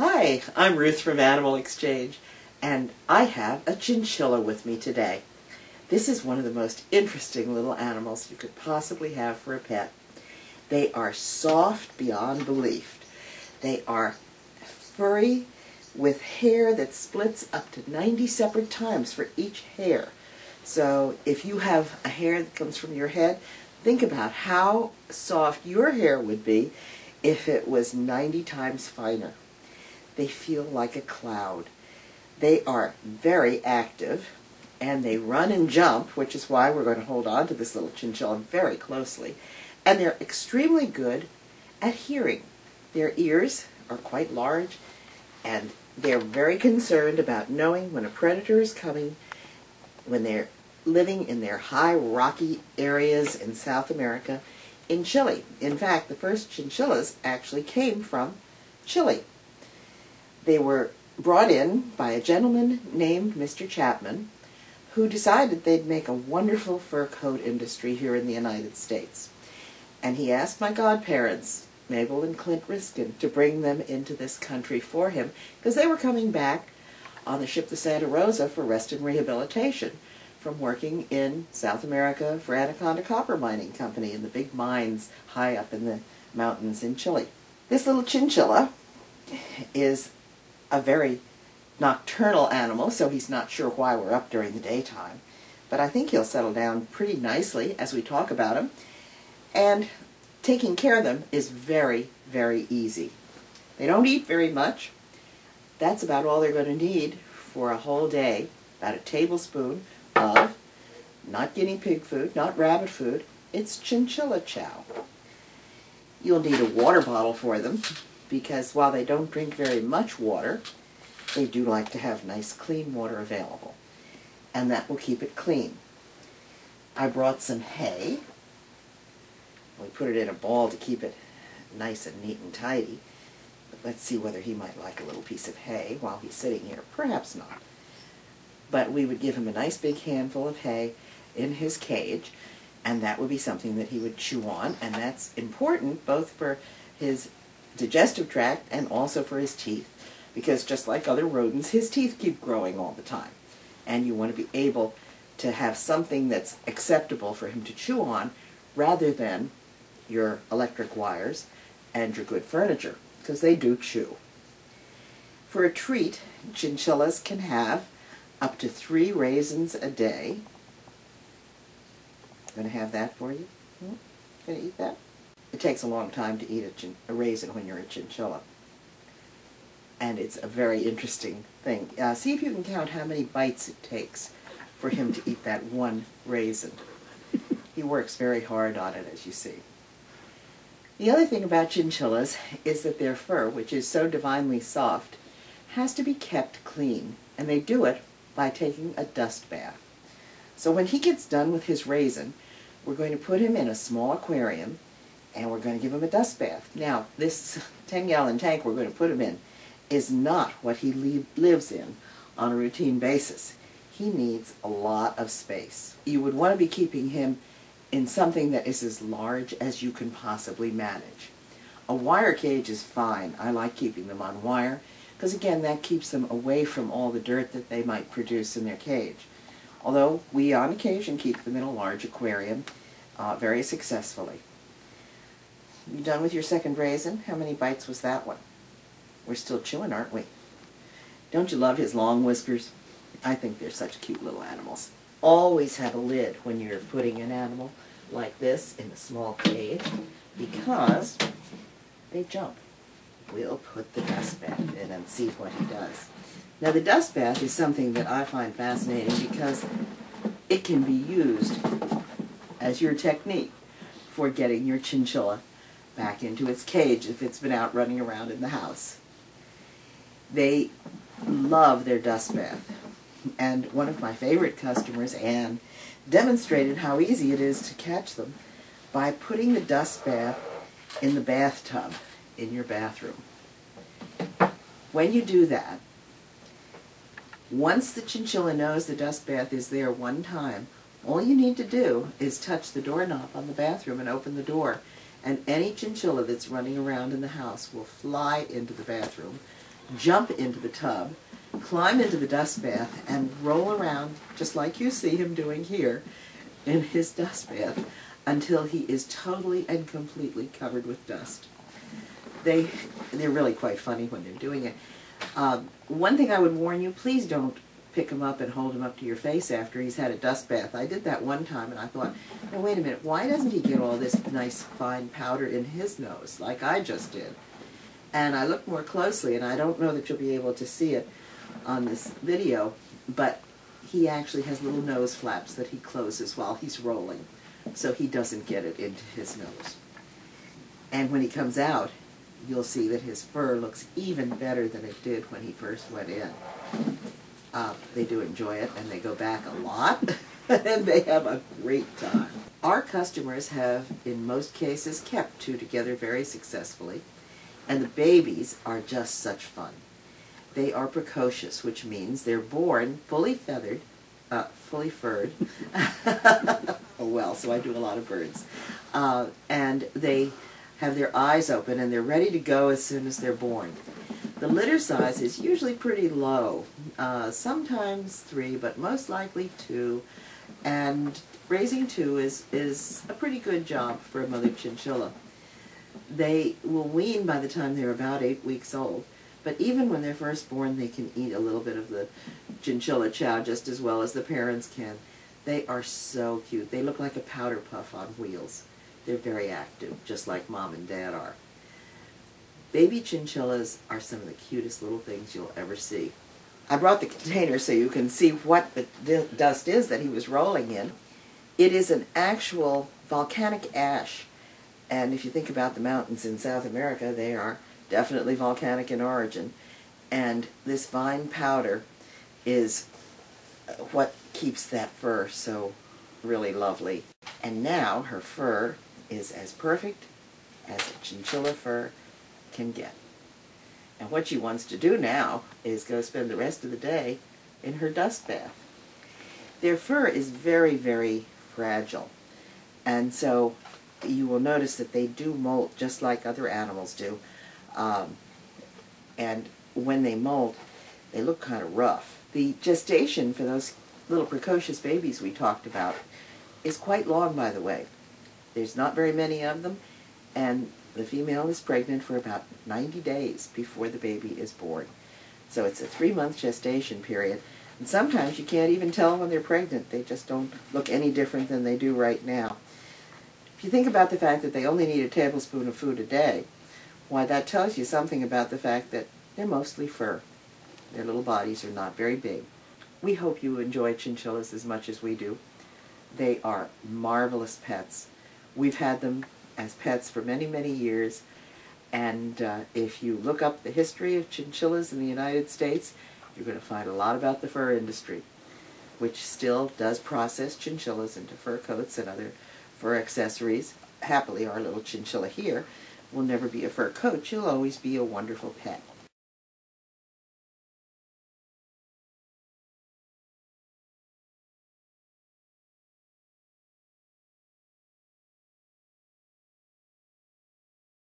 Hi, I'm Ruth from Animal Exchange, and I have a chinchilla with me today. This is one of the most interesting little animals you could possibly have for a pet. They are soft beyond belief. They are furry with hair that splits up to 90 separate times for each hair. So if you have a hair that comes from your head, think about how soft your hair would be if it was 90 times finer. They feel like a cloud. They are very active, and they run and jump, which is why we're going to hold on to this little chinchilla very closely. And they're extremely good at hearing. Their ears are quite large, and they're very concerned about knowing when a predator is coming, when they're living in their high rocky areas in South America, in Chile. In fact, the first chinchillas actually came from Chile. They were brought in by a gentleman named Mr. Chapman, who decided they'd make a wonderful fur coat industry here in the United States. And he asked my godparents, Mabel and Clint Riskin, to bring them into this country for him, because they were coming back on the ship the Santa Rosa for rest and rehabilitation from working in South America for Anaconda Copper Mining Company in the big mines high up in the mountains in Chile. This little chinchilla is a very nocturnal animal, so he's not sure why we're up during the daytime. But I think he'll settle down pretty nicely as we talk about him. And taking care of them is very, very easy. They don't eat very much. That's about all they're going to need for a whole day. About a tablespoon of, not guinea pig food, not rabbit food, it's chinchilla chow. You'll need a water bottle for them, because while they don't drink very much water, they do like to have nice clean water available, and that will keep it clean. I brought some hay. We put it in a ball to keep it nice and neat and tidy. But let's see whether he might like a little piece of hay while he's sitting here. Perhaps not. But we would give him a nice big handful of hay in his cage, and that would be something that he would chew on, and that's important both for his digestive tract and also for his teeth, because just like other rodents, his teeth keep growing all the time, and you want to be able to have something that's acceptable for him to chew on rather than your electric wires and your good furniture, because they do chew. For a treat, chinchillas can have up to 3 raisins a day. I'm going to have that for you. Going to eat that? It takes a long time to eat a raisin when you're a chinchilla. And it's a very interesting thing. See if you can count how many bites it takes for him to eat that one raisin. He works very hard on it, as you see. The other thing about chinchillas is that their fur, which is so divinely soft, has to be kept clean. And they do it by taking a dust bath. So when he gets done with his raisin, we're going to put him in a small aquarium, and we're going to give him a dust bath. Now, this 10-gallon tank we're going to put him in is not what he lives in on a routine basis. He needs a lot of space. You would want to be keeping him in something that is as large as you can possibly manage. A wire cage is fine. I like keeping them on wire, because again, that keeps them away from all the dirt that they might produce in their cage. Although we on occasion keep them in a large aquarium very successfully. You done with your second raisin? How many bites was that one? We're still chewing, aren't we? Don't you love his long whiskers? I think they're such cute little animals. Always have a lid when you're putting an animal like this in a small cage, because they jump. We'll put the dust bath in and see what he does. Now, the dust bath is something that I find fascinating because it can be used as your technique for getting your chinchilla back into its cage if it's been out running around in the house. They love their dust bath. And one of my favorite customers, Anne, demonstrated how easy it is to catch them by putting the dust bath in the bathtub in your bathroom. When you do that, once the chinchilla knows the dust bath is there one time, all you need to do is touch the doorknob on the bathroom and open the door, and any chinchilla that's running around in the house will fly into the bathroom jump into the tub, climb into the dust bath, and roll around, just like you see him doing here, in his dust bath, until he is totally and completely covered with dust. They're really quite funny when they're doing it. One thing I would warn you, please don't pick him up and hold him up to your face after he's had a dust bath. I did that one time and I thought, no, wait a minute, why doesn't he get all this nice fine powder in his nose like I just did? And I looked more closely, and I don't know that you'll be able to see it on this video, but he actually has little nose flaps that he closes while he's rolling, so he doesn't get it into his nose. And when he comes out, you'll see that his fur looks even better than it did when he first went in. They do enjoy it, and they go back a lot, and they have a great time. Our customers have, in most cases, kept two together very successfully, and the babies are just such fun. They are precocious, which means they're born fully feathered, fully furred. Oh well, so I do a lot of birds. And they have their eyes open, and they're ready to go as soon as they're born. The litter size is usually pretty low, sometimes 3, but most likely 2. And raising 2 is a pretty good job for a mother chinchilla. They will wean by the time they're about 8 weeks old, but even when they're first born, they can eat a little bit of the chinchilla chow just as well as the parents can. They are so cute. They look like a powder puff on wheels. They're very active, just like Mom and Dad are. Baby chinchillas are some of the cutest little things you'll ever see. I brought the container so you can see what the dust is that he was rolling in. It is an actual volcanic ash. And if you think about the mountains in South America, they are definitely volcanic in origin. And this fine powder is what keeps that fur so really lovely. And now her fur is as perfect as a chinchilla fur can get. And what she wants to do now is go spend the rest of the day in her dust bath. Their fur is very, very fragile. And so you will notice that they do molt just like other animals do. And when they molt, they look kind of rough. The gestation for those little precocious babies we talked about is quite long, by the way. There's not very many of them, and the female is pregnant for about 90 days before the baby is born. So it's a 3-month gestation period, and sometimes you can't even tell when they're pregnant. They just don't look any different than they do right now. If you think about the fact that they only need a tablespoon of food a day, why, that tells you something about the fact that they're mostly fur. Their little bodies are not very big. We hope you enjoy chinchillas as much as we do. They are marvelous pets. We've had them as pets for many, many years, and if you look up the history of chinchillas in the United States, you're going to find a lot about the fur industry, which still does process chinchillas into fur coats and other fur accessories. Happily, our little chinchilla here will never be a fur coat. She'll always be a wonderful pet.